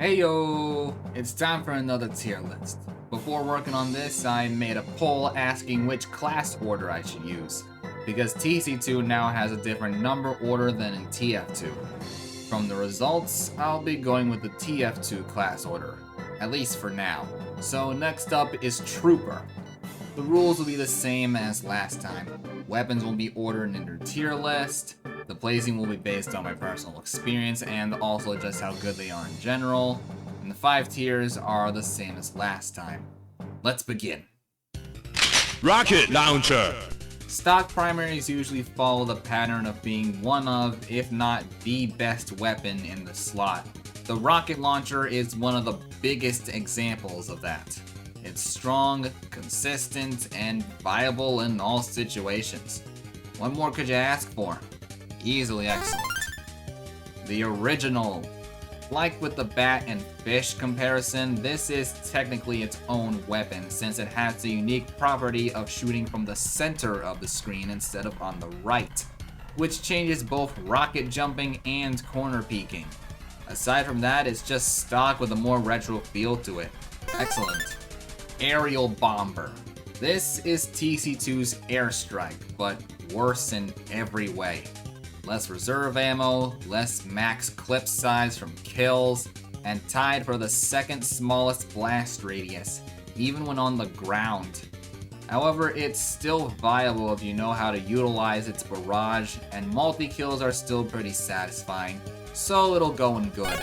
Heyo! It's time for another tier list. Before working on this, I made a poll asking which class order I should use, because TC2 now has a different number order than in TF2. From the results, I'll be going with the TF2 class order, at least for now. So next up is Trooper. The rules will be the same as last time. Weapons will be ordered in their tier list. The placing will be based on my personal experience and also just how good they are in general. And the 5 tiers are the same as last time. Let's begin. Rocket Launcher! Stock primaries usually follow the pattern of being one of, if not the best weapon in the slot. The rocket launcher is one of the biggest examples of that. It's strong, consistent, and viable in all situations. What more could you ask for? Easily excellent. The original. Like with the bat and fish comparison, this is technically its own weapon since it has the unique property of shooting from the center of the screen instead of on the right, which changes both rocket jumping and corner peeking. Aside from that, it's just stock with a more retro feel to it. Excellent. Aerial Bomber. This is TC2's Airstrike, but worse in every way. Less reserve ammo, less max clip size from kills, and tied for the second smallest blast radius, even when on the ground. However, it's still viable if you know how to utilize its barrage, and multi-kills are still pretty satisfying, so it'll go in good.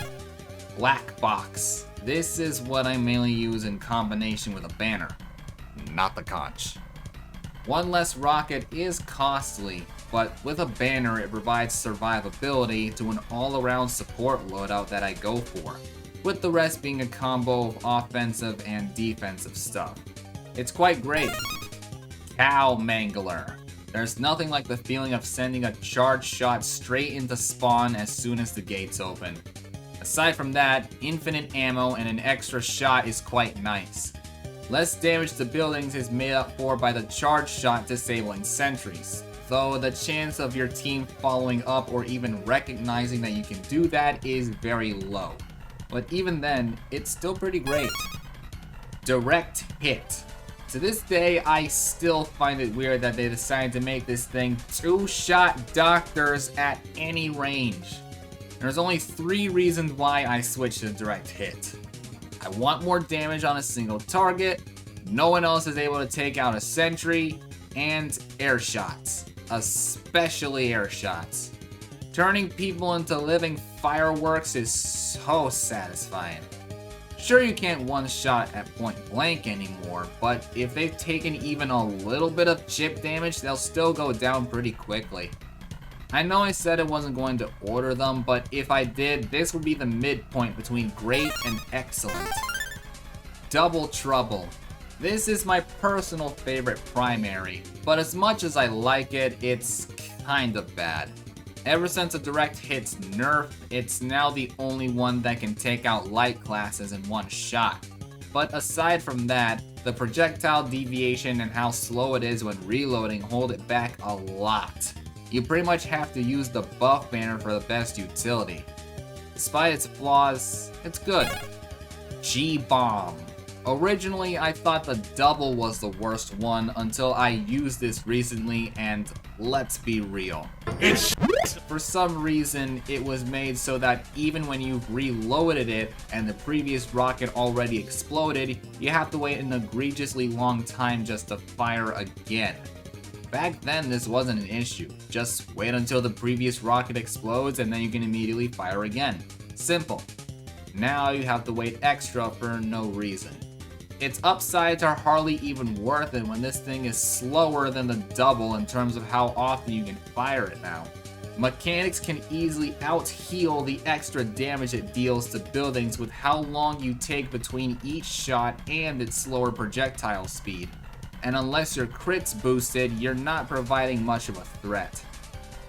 Black Box. This is what I mainly use in combination with a banner, not the conch. One less rocket is costly, but with a banner it provides survivability to an all-around support loadout that I go for, with the rest being a combo of offensive and defensive stuff. It's quite great. Cow Mangler. There's nothing like the feeling of sending a charged shot straight into spawn as soon as the gates open. Aside from that, infinite ammo and an extra shot is quite nice. Less damage to buildings is made up for by the charge shot disabling sentries, though the chance of your team following up or even recognizing that you can do that is very low. But even then, it's still pretty great. Direct Hit. To this day, I still find it weird that they decided to make this thing 2-shot doctors at any range. There's only 3 reasons why I switched to Direct Hit. I want more damage on a single target, no one else is able to take out a sentry, and air shots, especially air shots. Turning people into living fireworks is so satisfying. Sure, you can't one-shot at point blank anymore, but if they've taken even a little bit of chip damage, they'll still go down pretty quickly. I know I said I wasn't going to order them, but if I did, this would be the midpoint between great and excellent. Double Trouble. This is my personal favorite primary, but as much as I like it, it's kind of bad. Ever since a Direct Hit's nerf, it's now the only one that can take out light classes in one shot. But aside from that, the projectile deviation and how slow it is when reloading hold it back a lot. You pretty much have to use the buff banner for the best utility. Despite its flaws, it's good. G-Bomb. Originally, I thought the double was the worst one until I used this recently, and let's be real. It's For some reason, it was made so that even when you've reloaded it and the previous rocket already exploded, you have to wait an egregiously long time just to fire again. Back then, this wasn't an issue. Just wait until the previous rocket explodes and then you can immediately fire again. Simple. Now you have to wait extra for no reason. Its upsides are hardly even worth it when this thing is slower than the double in terms of how often you can fire it now. Mechanics can easily out-heal the extra damage it deals to buildings with how long you take between each shot and its slower projectile speed. And unless your crit's boosted, you're not providing much of a threat.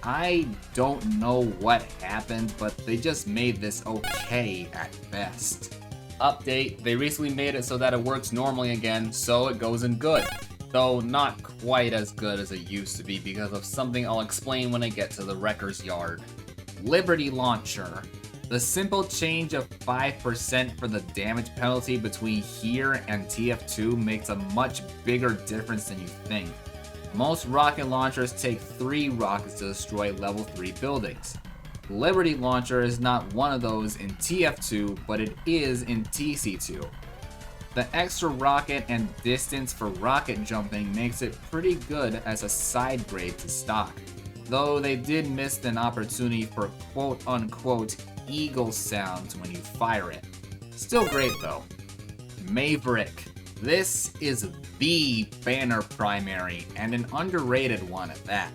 I don't know what happened, but they just made this okay at best. Update, they recently made it so that it works normally again, so it goes in good. Though not quite as good as it used to be because of something I'll explain when I get to the Wrecker's Yard. Liberty Launcher. The simple change of 5% for the damage penalty between here and TF2 makes a much bigger difference than you think. Most rocket launchers take 3 rockets to destroy level 3 buildings. Liberty Launcher is not one of those in TF2, but it is in TC2. The extra rocket and distance for rocket jumping makes it pretty good as a side grade to stock, though they did miss an opportunity for quote-unquote eagle sounds when you fire it. Still great though. Maverick. This is the banner primary, and an underrated one at that.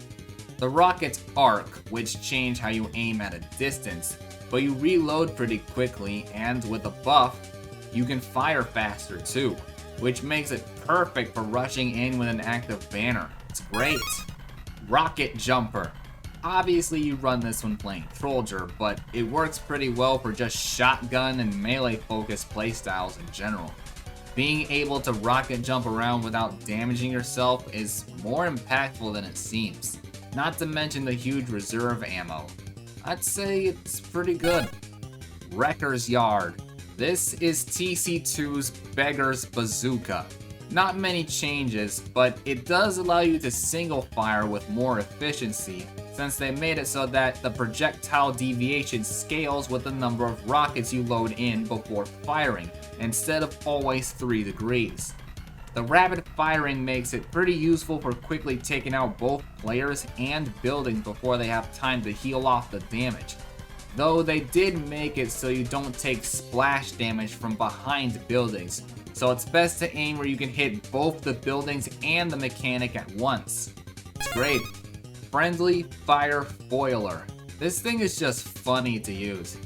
The rockets arc, which change how you aim at a distance, but you reload pretty quickly, and with a buff, you can fire faster too, which makes it perfect for rushing in with an active banner. It's great. Rocket Jumper. Obviously you run this when playing Trollger, but it works pretty well for just shotgun and melee focused playstyles in general. Being able to rocket jump around without damaging yourself is more impactful than it seems, not to mention the huge reserve ammo. I'd say it's pretty good. Wrecker's Yard. This is TC2's Beggar's Bazooka. Not many changes, but it does allow you to single fire with more efficiency, since they made it so that the projectile deviation scales with the number of rockets you load in before firing, instead of always 3 degrees. The rapid firing makes it pretty useful for quickly taking out both players and buildings before they have time to heal off the damage. Though they did make it so you don't take splash damage from behind buildings, so it's best to aim where you can hit both the buildings and the mechanic at once. It's great. Friendly Fire Foiler. This thing is just funny to use.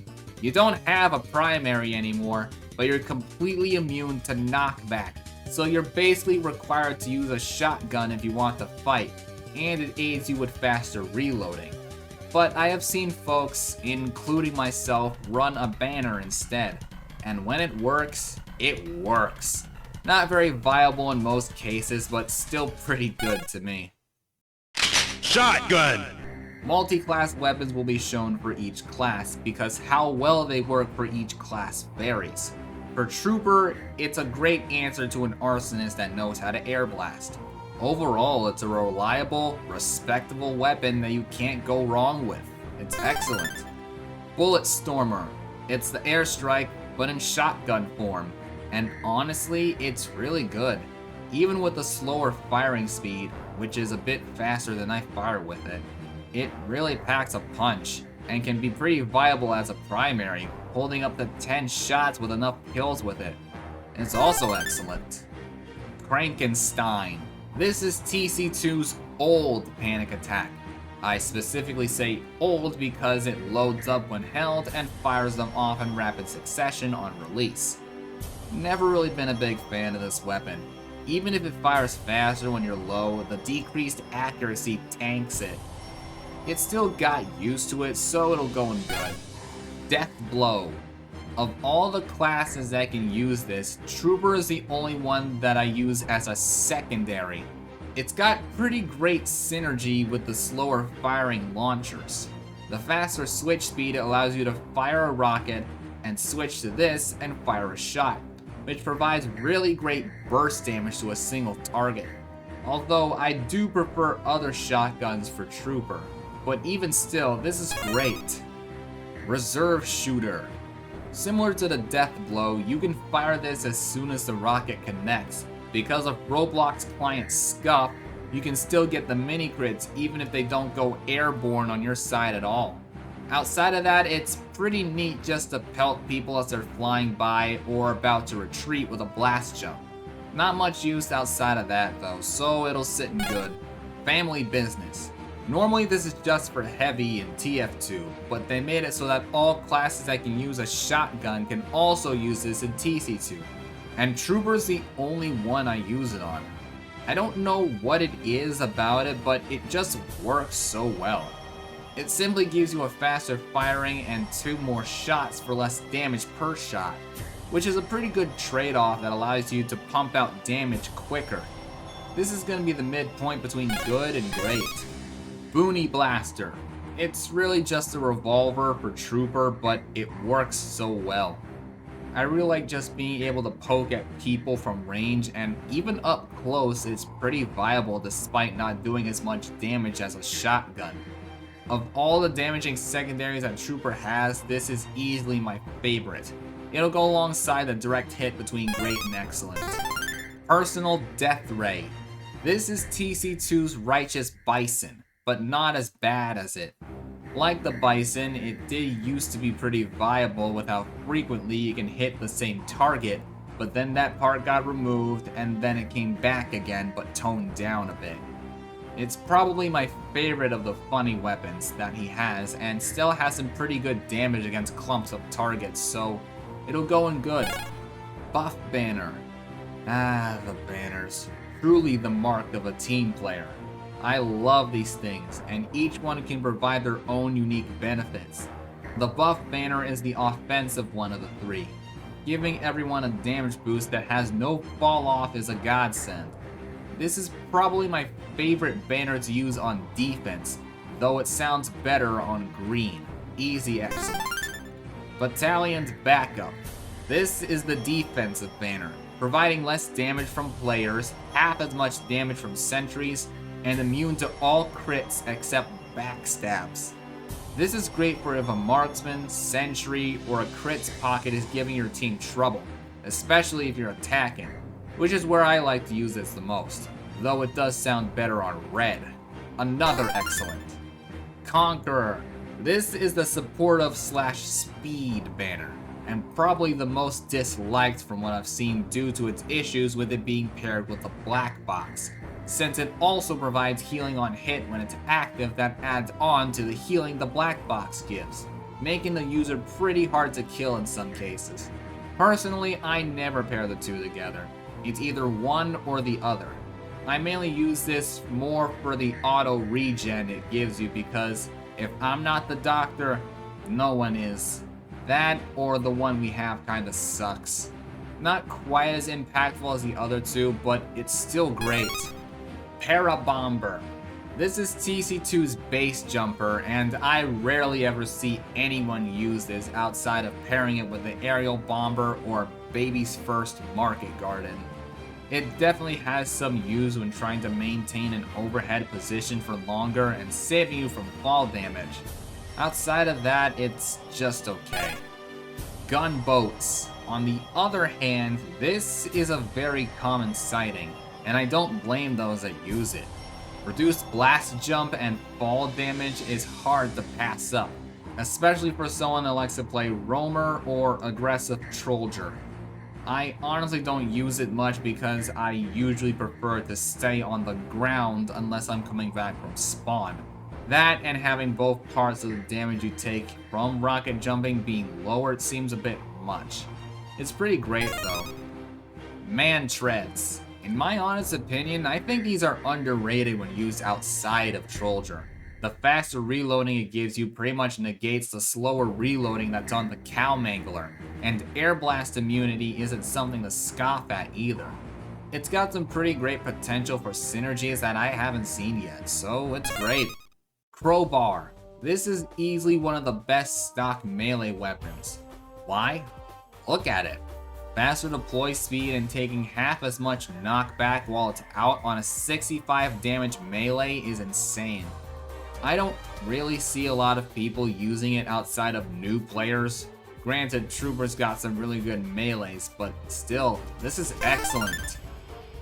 You don't have a primary anymore, but you're completely immune to knockback, so you're basically required to use a shotgun if you want to fight, and it aids you with faster reloading. But I have seen folks, including myself, run a banner instead, and when it works, it works. Not very viable in most cases, but still pretty good to me. Shotgun! Multi-class weapons will be shown for each class, because how well they work for each class varies. For Trooper, it's a great answer to an arsonist that knows how to air blast. Overall, it's a reliable, respectable weapon that you can't go wrong with. It's excellent. Bullet Stormer. It's the airstrike, but in shotgun form. And honestly, it's really good. Even with the slower firing speed, which is a bit faster than I fire with it, it really packs a punch, and can be pretty viable as a primary, holding up to 10 shots with enough kills with it. It's also excellent. Frankenstein. This is TC2's old panic attack. I specifically say old because it loads up when held and fires them off in rapid succession on release. Never really been a big fan of this weapon. Even if it fires faster when you're low, the decreased accuracy tanks it. It still got used to it, so it'll go in good. Death Blow. Of all the classes that can use this, Trooper is the only one that I use as a secondary. It's got pretty great synergy with the slower firing launchers. The faster switch speed allows you to fire a rocket and switch to this and fire a shot, which provides really great burst damage to a single target. Although I do prefer other shotguns for Trooper, but even still, this is great. Reserve Shooter. Similar to the Death Blow, you can fire this as soon as the rocket connects. Because of Roblox client scuff, you can still get the mini crits even if they don't go airborne on your side at all. Outside of that, it's pretty neat just to pelt people as they're flying by or about to retreat with a blast jump. Not much use outside of that though, so it'll sit in good. Family Business. Normally this is just for heavy in TF2, but they made it so that all classes that can use a shotgun can also use this in TC2. And Trooper's the only one I use it on. I don't know what it is about it, but it just works so well. It simply gives you a faster firing and 2 more shots for less damage per shot, which is a pretty good trade-off that allows you to pump out damage quicker. This is going to be the midpoint between good and great. Boonie Blaster. It's really just a revolver for Trooper, but it works so well. I really like just being able to poke at people from range, and even up close it's pretty viable despite not doing as much damage as a shotgun. Of all the damaging secondaries that Trooper has, this is easily my favorite. It'll go alongside the direct hit between great and excellent. Personal Death Ray. This is TC2's Righteous Bison, but not as bad as it. Like the Bison, it did used to be pretty viable with how frequently you can hit the same target, but then that part got removed and then it came back again but toned down a bit. It's probably my favorite of the funny weapons that he has, and still has some pretty good damage against clumps of targets, so it'll go in good. Buff Banner. Ah, the banners. Truly the mark of a team player. I love these things, and each one can provide their own unique benefits. The Buff Banner is the offensive one of the three. Giving everyone a damage boost that has no fall off is a godsend. This is probably my favorite banner to use on defense, though it sounds better on green. Easy excellent. Battalion's Backup. This is the defensive banner, providing less damage from players, half as much damage from sentries, and immune to all crits except backstabs. This is great for if a marksman, sentry, or a crits pocket is giving your team trouble, especially if you're attacking, which is where I like to use this the most, though it does sound better on red. Another excellent. Conqueror. This is the supportive / speed banner, and probably the most disliked from what I've seen due to its issues with it being paired with the black box, since it also provides healing on hit when it's active that adds on to the healing the black box gives, making the user pretty hard to kill in some cases. Personally, I never pair the two together. It's either one or the other. I mainly use this more for the auto regen it gives you because if I'm not the doctor, no one is. That or the one we have kinda sucks. Not quite as impactful as the other two, but it's still great. Parabomber. This is TC2's base jumper, and I rarely ever see anyone use this outside of pairing it with the aerial bomber or baby's first market garden. It definitely has some use when trying to maintain an overhead position for longer and saving you from fall damage. Outside of that, it's just okay. Gunboats. On the other hand, this is a very common sighting, and I don't blame those that use it. Reduced blast jump and fall damage is hard to pass up, especially for someone that likes to play roamer or aggressive trolger. I honestly don't use it much because I usually prefer to stay on the ground unless I'm coming back from spawn. That and having both parts of the damage you take from rocket jumping being lowered seems a bit much. It's pretty great though. Man treads. In my honest opinion, I think these are underrated when used outside of Trolger. The faster reloading it gives you pretty much negates the slower reloading that's on the Cow Mangler, and air blast immunity isn't something to scoff at either. It's got some pretty great potential for synergies that I haven't seen yet, so it's great. Crowbar. This is easily one of the best stock melee weapons. Why? Look at it. Faster deploy speed and taking half as much knockback while it's out on a 65 damage melee is insane. I don't really see a lot of people using it outside of new players. Granted, Trooper's got some really good melees, but still, this is excellent.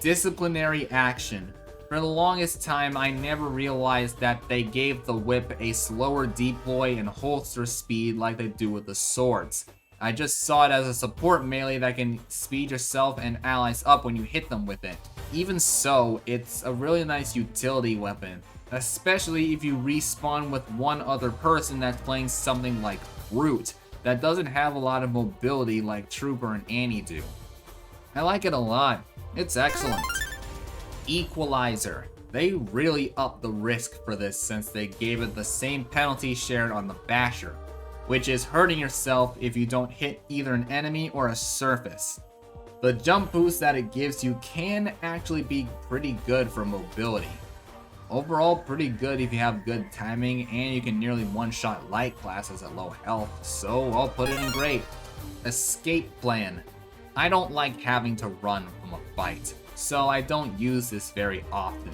Disciplinary action. For the longest time, I never realized that they gave the whip a slower deploy and holster speed like they do with the swords. I just saw it as a support melee that can speed yourself and allies up when you hit them with it. Even so, it's a really nice utility weapon, especially if you respawn with one other person that's playing something like Brute that doesn't have a lot of mobility like Trooper and Annie do. I like it a lot. It's excellent. Equalizer. They really upped the risk for this since they gave it the same penalty shared on the Basher, which is hurting yourself if you don't hit either an enemy or a surface. The jump boost that it gives you can actually be pretty good for mobility. Overall, pretty good if you have good timing, and you can nearly one-shot light classes at low health, so I'll put it in great. Escape plan. I don't like having to run from a fight, so I don't use this very often.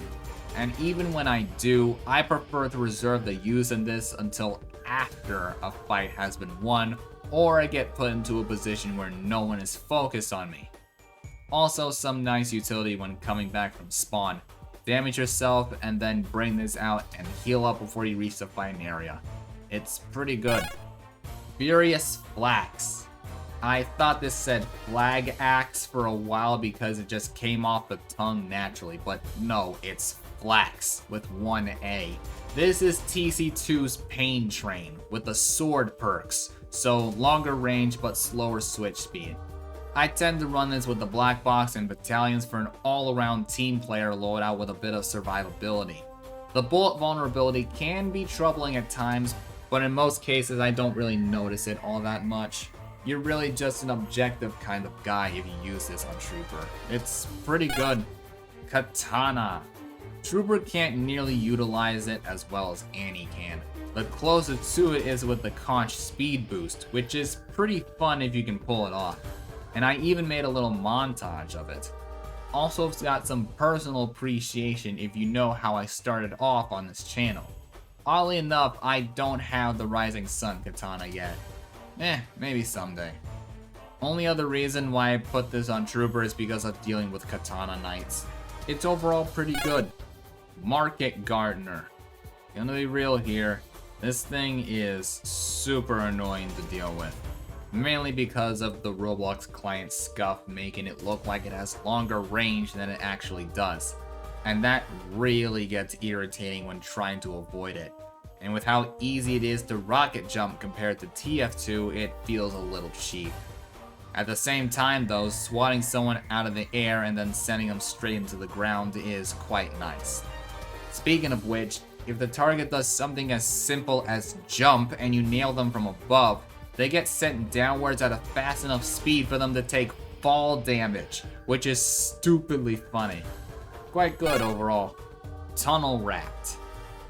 And even when I do, I prefer to reserve the use in this until after a fight has been won, or I get put into a position where no one is focused on me. Also, some nice utility when coming back from spawn. Damage yourself and then bring this out and heal up before you reach the fighting area. It's pretty good. Furious Flax. I thought this said Flag Axe for a while because it just came off the tongue naturally, but no, it's Flax with one A. This is TC2's Pain Train with the sword perks, so longer range but slower switch speed. I tend to run this with the black box and battalions for an all-around team player loadout with a bit of survivability. The bullet vulnerability can be troubling at times, but in most cases I don't really notice it all that much. You're really just an objective kind of guy if you use this on Trooper. It's pretty good. Katana. Trooper can't nearly utilize it as well as Annie can. The closest to it is with the Conch speed boost, which is pretty fun if you can pull it off. And I even made a little montage of it. Also, it's got some personal appreciation if you know how I started off on this channel. Oddly enough, I don't have the Rising Sun katana yet. Maybe someday. Only other reason why I put this on Trooper is because of dealing with katana knights. It's overall pretty good. Market Gardener. Gonna be real here, this thing is super annoying to deal with. Mainly because of the Roblox client scuff making it look like it has longer range than it actually does. And that really gets irritating when trying to avoid it. And with how easy it is to rocket jump compared to TF2, it feels a little cheap. At the same time though, swatting someone out of the air and then sending them straight into the ground is quite nice. Speaking of which, if the target does something as simple as jump and you nail them from above, they get sent downwards at a fast enough speed for them to take fall damage, which is stupidly funny. Quite good overall. Tunnel Rat.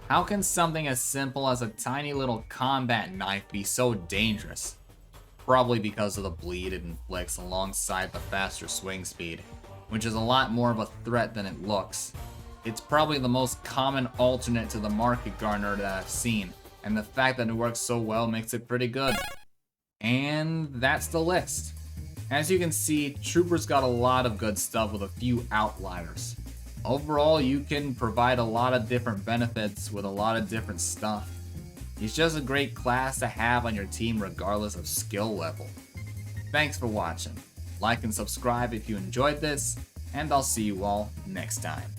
How can something as simple as a tiny little combat knife be so dangerous? Probably because of the bleed it inflicts alongside the faster swing speed, which is a lot more of a threat than it looks. It's probably the most common alternate to the Market Gardener that I've seen, and the fact that it works so well makes it pretty good. And that's the list. As you can see, Trooper's got a lot of good stuff with a few outliers. Overall, you can provide a lot of different benefits with a lot of different stuff. He's just a great class to have on your team regardless of skill level. Thanks for watching. Like and subscribe if you enjoyed this, and I'll see you all next time.